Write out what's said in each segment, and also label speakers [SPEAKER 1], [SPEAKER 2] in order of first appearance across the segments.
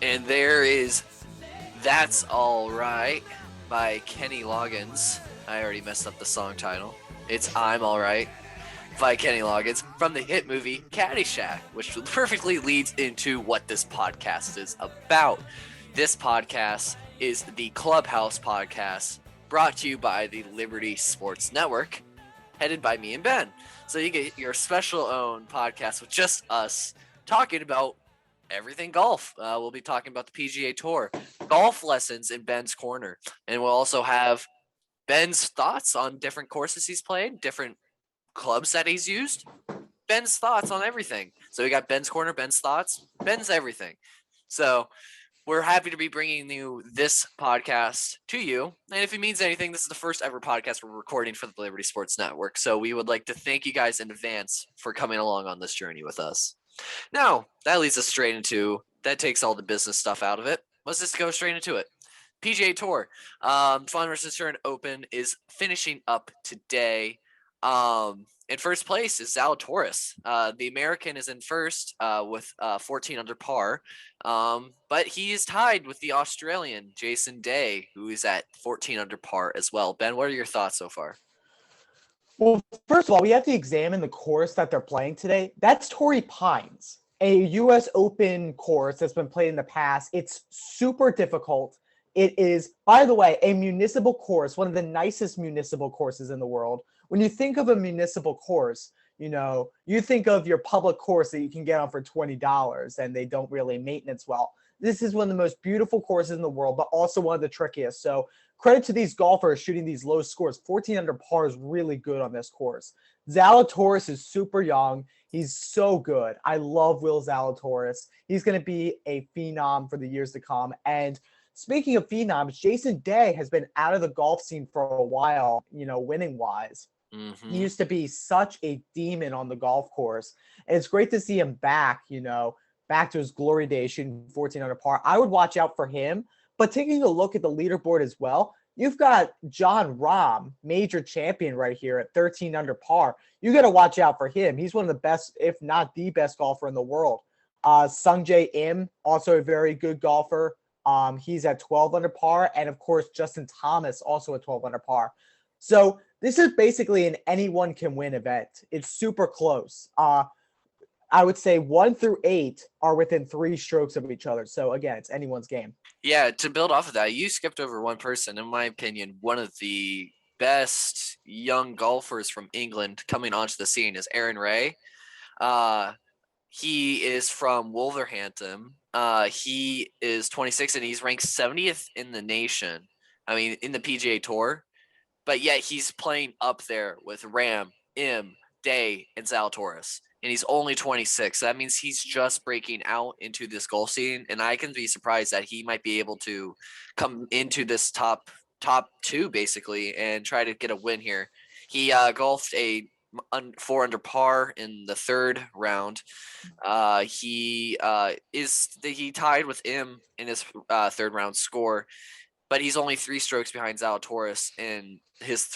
[SPEAKER 1] And there is That's All Right by Kenny Loggins. I already messed up the song title. It's I'm All Right by Kenny Loggins from the hit movie Caddyshack, which perfectly leads into what this podcast is about. This podcast is the Clubhouse Podcast, brought to you by the Liberty Sports Network, headed by me and Ben. So you get your special own podcast with just us talking about everything golf. We'll be talking about the PGA Tour, golf lessons in Ben's corner, and we'll also have Ben's thoughts on different courses he's played, different clubs that he's used, Ben's thoughts on everything. So we got Ben's corner, Ben's thoughts, Ben's everything. So we're happy to be bringing you this podcast to you. And if it means anything, this is the first ever podcast we're recording for the Liberty Sports Network. So we would like to thank you guys in advance for coming along on this journey with us. Now, that leads us straight into, that takes all the business stuff out of it. Let's just go straight into it. PGA Tour, Farmers Insurance Open is finishing up today. In first place is Zalatoris. The American is in first with 14 under par, but he is tied with the Australian, Jason Day, who is at 14 under par as well. Ben, what are your thoughts so far?
[SPEAKER 2] Well, first of all, we have to examine the course that they're playing today. That's Torrey Pines, a U.S. Open course that's been played in the past. It's super difficult. It is, by the way, a municipal course, one of the nicest municipal courses in the world. When you think of a municipal course, you know, you think of your public course that you can get on for $20 and they don't really maintenance well. This is one of the most beautiful courses in the world, but also one of the trickiest. So credit to these golfers shooting these low scores. 14 under par is really good on this course. Zalatoris is super young. He's so good. I love Will Zalatoris. He's going to be a phenom for the years to come. And speaking of phenoms, Jason Day has been out of the golf scene for a while, you know, winning-wise. Mm-hmm. He used to be such a demon on the golf course. And it's great to see him back, you know, back to his glory days, shooting 14 under par. I would watch out for him. But taking a look at the leaderboard as well, you've got Jon Rahm, major champion right here at 13 under par. You got to watch out for him. He's one of the best, if not the best golfer in the world. Sungjae Im, also a very good golfer. He's at 12 under par. And, of course, Justin Thomas, also at 12 under par. So this is basically an anyone can win event. It's super close. I would say 1 through 8 are within 3 strokes of each other. So, again, it's anyone's game.
[SPEAKER 1] Yeah, to build off of that, you skipped over one person. In my opinion, one of the best young golfers from England coming onto the scene is Aaron Ray. He is from Wolverhampton. He is 26 and he's ranked 70th in the nation. I mean, in the PGA Tour. But yet he's playing up there with Ram, Im, Day, and Zalatoris. And he's only 26. So that means he's just breaking out into this golf scene. And I can be surprised that he might be able to come into this top 2, basically, and try to get a win here. He golfed a 4 under par in the third round. He tied with Im in his third round score, but he's only 3 strokes behind Zalatoris in his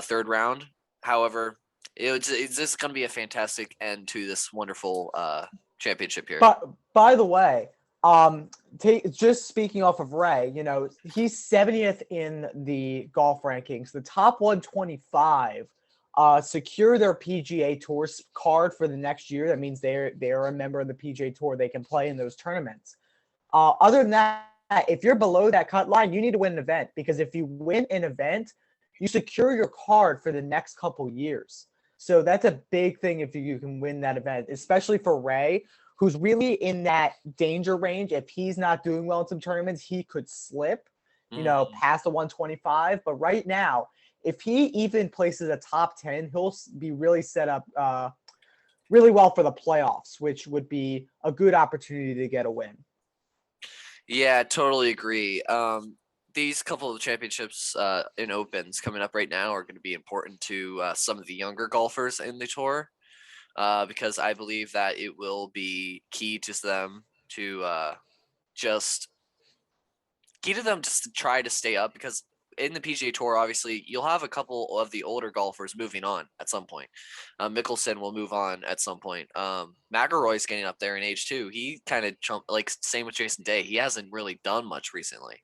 [SPEAKER 1] third round. However, it's just going to be a fantastic end to this wonderful championship here.
[SPEAKER 2] But by the way, just speaking off of Ray, you know, he's 70th in the golf rankings. The top 125 secure their PGA Tour card for the next year. That means they're a member of the PGA Tour. They can play in those tournaments. Other than that, if you're below that cut line, you need to win an event, because if you win an event, you secure your card for the next couple years. So that's a big thing if you can win that event, especially for Ray, who's really in that danger range. If he's not doing well in some tournaments, he could slip, you know, past the 125. But right now, if he even places a top 10, he'll be really set up really well for the playoffs, which would be a good opportunity to get a win.
[SPEAKER 1] Yeah, totally agree. These couple of championships in Opens coming up right now are going to be important to some of the younger golfers in the tour, because I believe that it will be key to them to just try to stay up, because in the PGA Tour, obviously, you'll have a couple of the older golfers moving on at some point. Mickelson will move on at some point. McIlroy's getting up there in age too. He kind of jumped, like same with Jason Day. He hasn't really done much recently.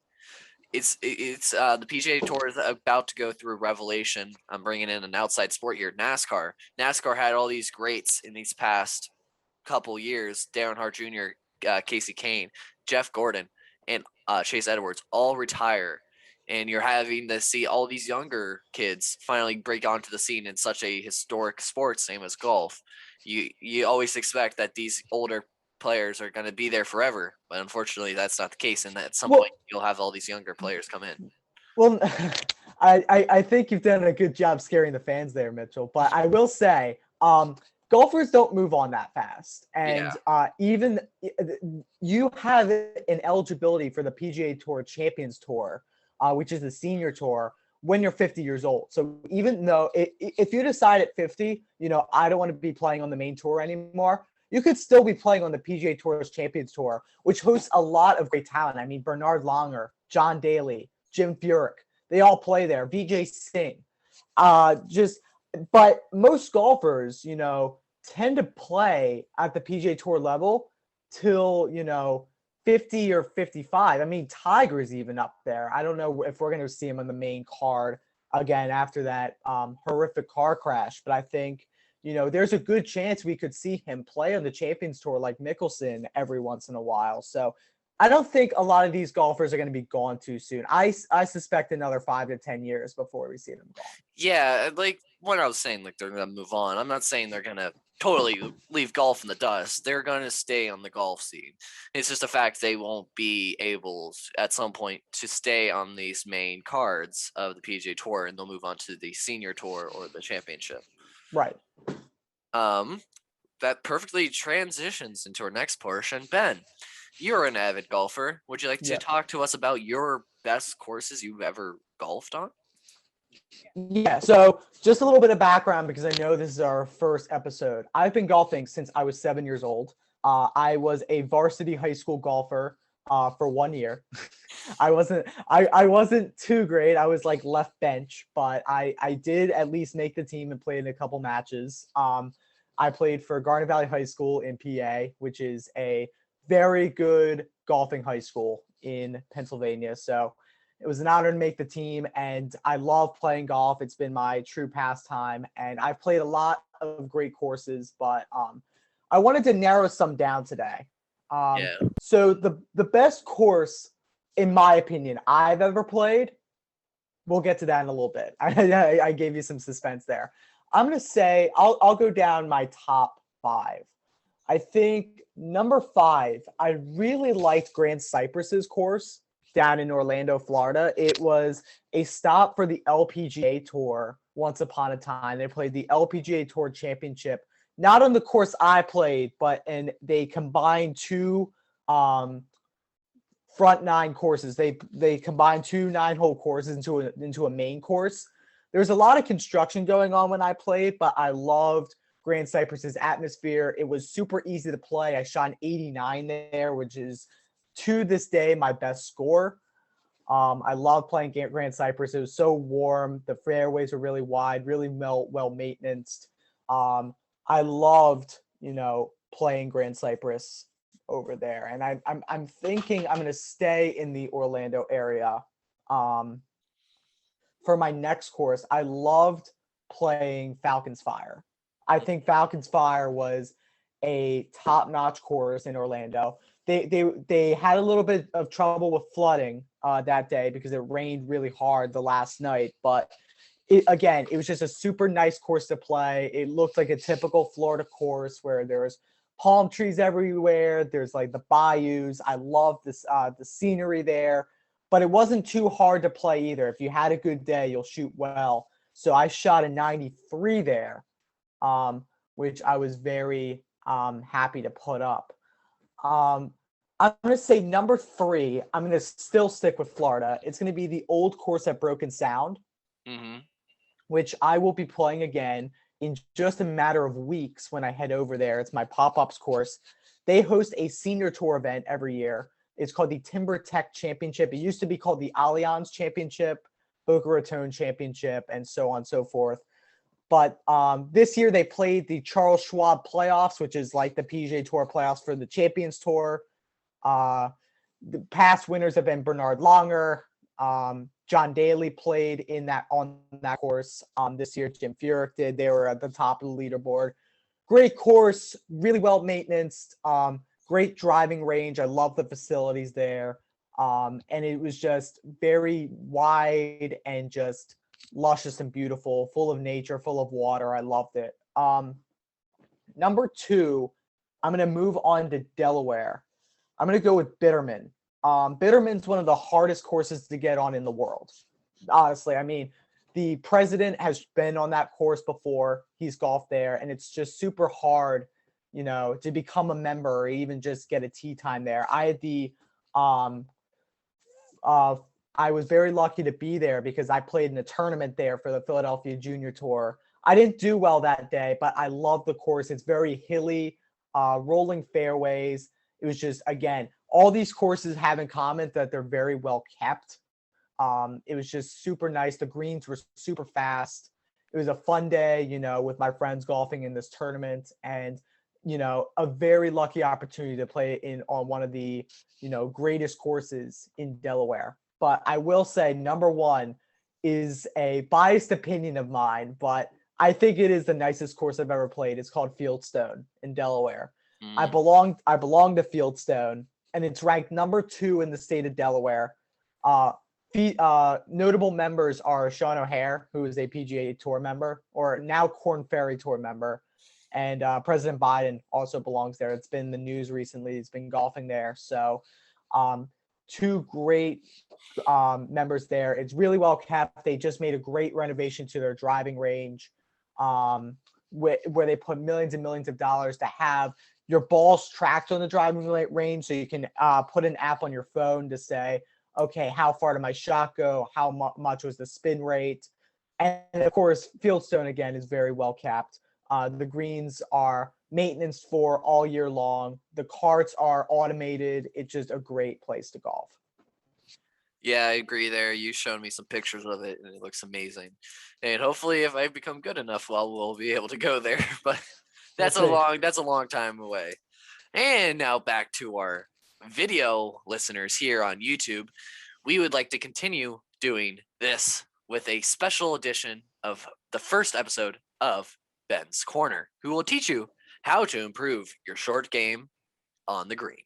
[SPEAKER 1] It's the PGA Tour is about to go through a revelation. I'm bringing in an outside sport here, NASCAR. NASCAR had all these greats in these past couple years: Darren Hart Jr., Casey Kane, Jeff Gordon, and Chase Edwards all retire, and you're having to see all these younger kids finally break onto the scene in such a historic sport, same as golf. You always expect that these older players are going to be there forever, but unfortunately, that's not the case. And at some
[SPEAKER 2] Well,
[SPEAKER 1] point, you'll have all these younger players come in.
[SPEAKER 2] well, I think you've done a good job scaring the fans there, Mitchell. But I will say, golfers don't move on that fast, and even you have an eligibility for the PGA Tour Champions Tour, which is the senior tour, when you're 50 years old. So even though if you decide at 50, I don't want to be playing on the main tour anymore, you could still be playing on the PGA Tour's Champions Tour, which hosts a lot of great talent. I mean, Bernard Langer, John Daly, Jim Furyk, they all play there. Vijay Singh. But most golfers, tend to play at the PGA Tour level till, 50 or 55. I mean, Tiger's even up there. I don't know if we're going to see him on the main card again after that horrific car crash, but I think there's a good chance we could see him play on the Champions Tour like Mickelson every once in a while. So I don't think a lot of these golfers are going to be gone too soon. I suspect another 5 to 10 years before we see them gone.
[SPEAKER 1] Yeah, like when I was saying, like they're going to move on, I'm not saying they're going to totally leave golf in the dust. They're going to stay on the golf scene. It's just a fact they won't be able at some point to stay on these main cards of the PGA Tour, and they'll move on to the Senior Tour or the Championship.
[SPEAKER 2] Right.
[SPEAKER 1] That perfectly transitions into our next portion. Ben, you're an avid golfer. Would you like to talk to us about your best courses you've ever golfed on?
[SPEAKER 2] Yeah, so just a little bit of background because I know this is our first episode. I've been golfing since I was 7 years old. I was a varsity high school golfer for 1 year. I wasn't too great. I was like left bench, but I did at least make the team and played in a couple matches. I played for Garnet Valley High School in PA, which is a very good golfing high school in Pennsylvania. So it was an honor to make the team, and I love playing golf. It's been my true pastime, and I've played a lot of great courses, but I wanted to narrow some down today. So the best course, in my opinion, I've ever played, we'll get to that in a little bit. I gave you some suspense there. I'm going to say I'll go down my top 5. I think number 5, I really liked Grand Cypress's course down in Orlando, Florida. It was a stop for the LPGA Tour once upon a time. They played the LPGA Tour Championship, not on the course I played, but they combined two front 9 courses. They combined 2 9-hole courses into a main course. There's a lot of construction going on when I played, but I loved Grand Cypress's atmosphere. It was super easy to play. I shot an 89 there, which is to this day my best score. I love playing Grand Cypress. It was so warm. The fairways were really wide, really well maintenance. I loved, playing Grand Cypress over there. And I'm thinking I'm going to stay in the Orlando area. For my next course, I loved playing Falcons Fire. I think Falcons Fire was a top-notch course in Orlando. They had a little bit of trouble with flooding that day because it rained really hard the last night. But it was just a super nice course to play. It looked like a typical Florida course where there's palm trees everywhere. There's like the bayous. I love this the scenery there. But it wasn't too hard to play either. If you had a good day, you'll shoot well. So I shot a 93 there, which I was very happy to put up. I'm going to say number 3, I'm going to still stick with Florida. It's going to be the old course at Broken Sound, which I will be playing again in just a matter of weeks when I head over there. It's my pop-ups course. They host a senior tour event every year. It's called the Timber Tech Championship. It used to be called the Allianz Championship. Boca Raton Championship, and so on and so forth. But this year they played the Charles Schwab playoffs, which is like the PGA Tour playoffs for the Champions Tour. The past winners have been Bernard Langer. John Daly played on that course. This year, Jim Furyk did. They were at the top of the leaderboard. Great course, really well maintenance. Great driving range. I love the facilities there. And it was just very wide and just luscious and beautiful, full of nature, full of water. I loved it. Number 2, I'm going to move on to Delaware. I'm going to go with Bitterman. Bitterman's one of the hardest courses to get on in the world. Honestly, I mean, the president has been on that course before. He's golfed there, and it's just super hard, to become a member or even just get a tee time there. I had I was very lucky to be there because I played in a tournament there for the Philadelphia Junior Tour. I didn't do well that day, but I love the course. It's very hilly, rolling fairways. It was just, again, all these courses have in common that they're very well kept. It was just super nice. The greens were super fast. It was a fun day, with my friends golfing in this tournament, and, a very lucky opportunity to play on one of the, greatest courses in Delaware. But I will say number 1 is a biased opinion of mine, but I think it is the nicest course I've ever played. It's called Fieldstone in Delaware. I belong to Fieldstone, and it's ranked number 2 in the state of Delaware. Notable members are Sean O'Hare, who is a PGA Tour member, or now Korn Ferry Tour member, and President Biden also belongs there. It's been in the news recently. He's been golfing there. So 2 great members there. It's really well kept. They just made a great renovation to their driving range, where they put millions and millions of dollars to have your balls tracked on the driving range, so you can put an app on your phone to say, okay, how far did my shot go? How much was the spin rate? And of course, Fieldstone, again, is very well kept. The greens are maintenance for all year long. The carts are automated. It's just a great place to golf.
[SPEAKER 1] Yeah, I agree there. You showed me some pictures of it, and it looks amazing. And hopefully, if I become good enough, we'll be able to go there. But that's a long time away. And now back to our video listeners here on YouTube. We would like to continue doing this with a special edition of the first episode of Ben's Corner, who will teach you how to improve your short game on the green.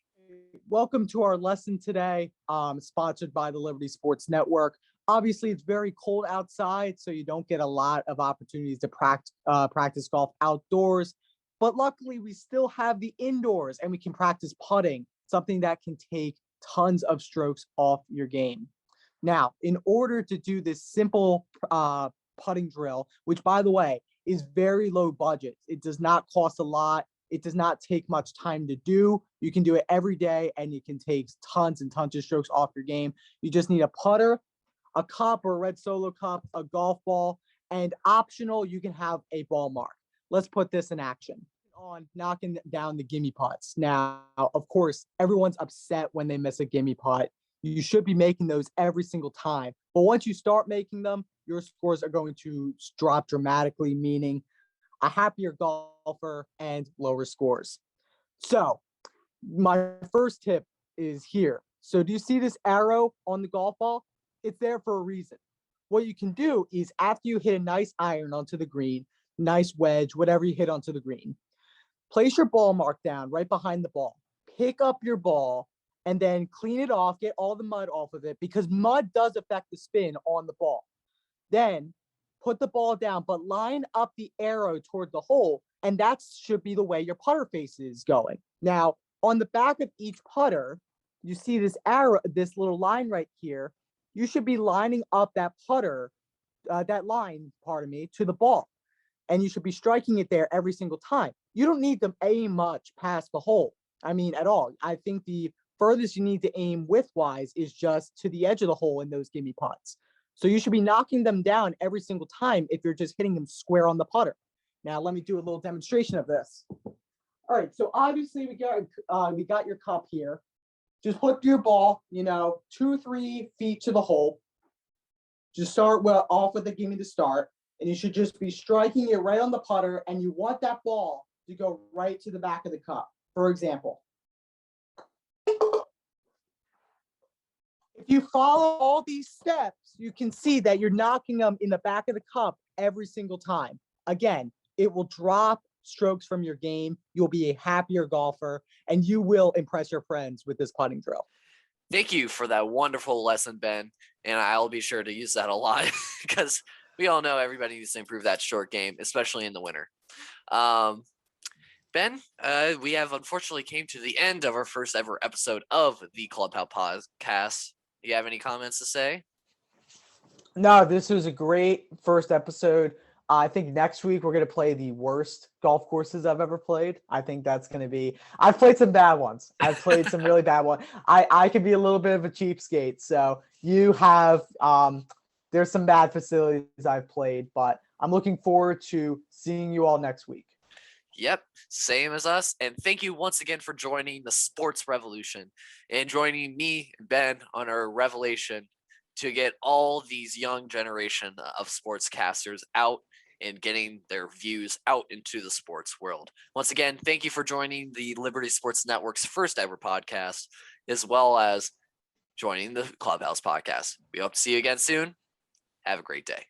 [SPEAKER 2] Welcome to our lesson today, sponsored by the Liberty Sports Network. Obviously, it's very cold outside, so you don't get a lot of opportunities to practice golf outdoors. But luckily, we still have the indoors, and we can practice putting, something that can take tons of strokes off your game. Now, in order to do this simple putting drill, which, by the way, is very low budget. It does not cost a lot. It does not take much time to do. You can do it every day, and you can take tons and tons of strokes off your game. You just need a putter, a cup or a red Solo cup, a golf ball, and optional, you can have a ball mark. Let's put this in action. On knocking down the gimme putts. Now, of course, everyone's upset when they miss a gimme putt. You should be making those every single time. But once you start making them, your scores are going to drop dramatically, meaning a happier golfer and lower scores. So my first tip is here. So do you see this arrow on the golf ball? It's there for a reason. What you can do is after you hit a nice iron onto the green, nice wedge, whatever you hit onto the green, place your ball mark down right behind the ball. Pick up your ball and then clean it off, get all the mud off of it, because mud does affect the spin on the ball. Then put the ball down, but line up the arrow toward the hole, and that should be the way your putter face is going. Now, on the back of each putter, you see this arrow, this little line right here. You should be lining up that putter, that line, to the ball. And you should be striking it there every single time. You don't need to aim much past the hole. I mean, at all. I think the furthest you need to aim width-wise is just to the edge of the hole in those gimme putts. So you should be knocking them down every single time if you're just hitting them square on the putter. Now, let me do a little demonstration of this. All right, so obviously we got your cup here. Just put your ball, 2-3 feet to the hole.
[SPEAKER 3] Just start off with the give me the start, and you should just be striking it right on the putter, and you want that ball to go right to the back of the cup, for example. If you follow all these steps, you can see that you're knocking them in the back of the cup every single time. Again, it will drop strokes from your game. You'll be a happier golfer, and you will impress your friends with this putting drill.
[SPEAKER 1] Thank you for that wonderful lesson, Ben. And I'll be sure to use that a lot because we all know everybody needs to improve that short game, especially in the winter. Ben, we have unfortunately came to the end of our first ever episode of the Clubhouse Podcast. Do you have any comments to say?
[SPEAKER 2] No, this was a great first episode. I think next week we're going to play the worst golf courses I've ever played. I think that's going to be – I've played some bad ones. I've played some really bad ones. I could be a little bit of a cheapskate. So you have there's some bad facilities I've played, but I'm looking forward to seeing you all next week.
[SPEAKER 1] Yep, same as us. And thank you once again for joining the Sports Revolution and joining me, Ben, on our revelation to get all these young generation of sportscasters out and getting their views out into the sports world. Once again, thank you for joining the Liberty Sports Network's first ever podcast, as well as joining the Clubhouse Podcast. We hope to see you again soon. Have a great day.